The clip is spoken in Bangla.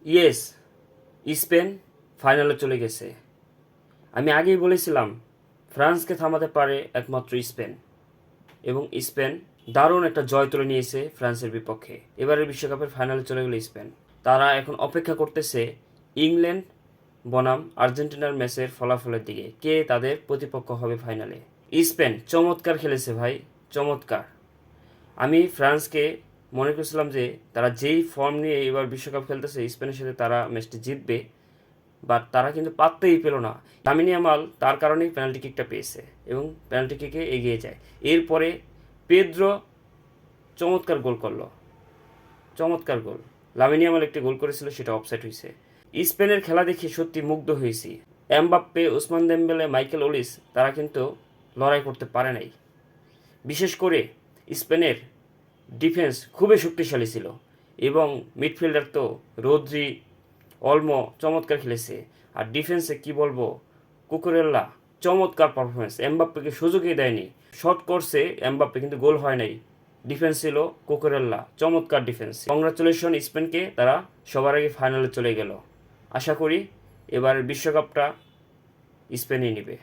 ইয়েস, স্পেন ফাইনালে চলে গেছে। আমি আগেই বলেছিলাম ফ্রান্সকে থামাতে পারে একমাত্র স্পেন, এবং স্পেন দারুণ একটা জয় তুলে নিয়েছে ফ্রান্সের বিপক্ষে। এবারের বিশ্বকাপের ফাইনালে চলে গেল স্পেন। তারা এখন অপেক্ষা করতেছে ইংল্যান্ড বনাম আর্জেন্টিনার ম্যাচের ফলাফলের দিকে, কে তাদের প্রতিপক্ষ হবে ফাইনালে। স্পেন চমৎকার খেলেছে ভাই, চমৎকার। আমি ফ্রান্সকে মনে করছিলাম যে তারা যেই ফর্ম নিয়ে এবার বিশ্বকাপ খেলতেছে স্পেনের সাথে তারা ম্যাচটি জিতবে, বাট তারা কিন্তু পাত্তেই পেল না। লামিন ইয়ামাল তার কারণেই পেনাল্টি কিকটা পেয়েছে এবং পেনাল্টি কিকে এগিয়ে যায়। এরপরে পেদ্রো চমৎকার গোল করলো, চমৎকার গোল। লামিন ইয়ামাল একটি গোল করেছিল, সেটা অফসাইড হয়েছে। স্পেনের খেলা দেখে সত্যি মুগ্ধ হয়েছি। এমবাপ্পে, ওসমান দেমবেলে, মাইকেল ওলিস তারা কিন্তু লড়াই করতে পারে নাই। বিশেষ করে স্পেনের ডিফেন্স খুবই শক্তিশালী ছিল, এবং মিডফিল্ডার তো রদ্রি, অলমো চমৎকার খেলেছে। আর ডিফেন্সে কি বলবো, কুকুরেল্লা চমৎকার পারফরমেন্স, এমবাপ্পেকে সুযোগই দেয়নি। শট করছে এমবাপ্পে কিন্তু গোল হয় নাই। ডিফেন্স ছিল কুকুরেল্লা, চমৎকার ডিফেন্স। কংগ্রাচুলেশন স্পেনকে, তারা সবার আগে ফাইনালে চলে গেল। আশা করি এবার বিশ্বকাপটা স্পেনই নেবে।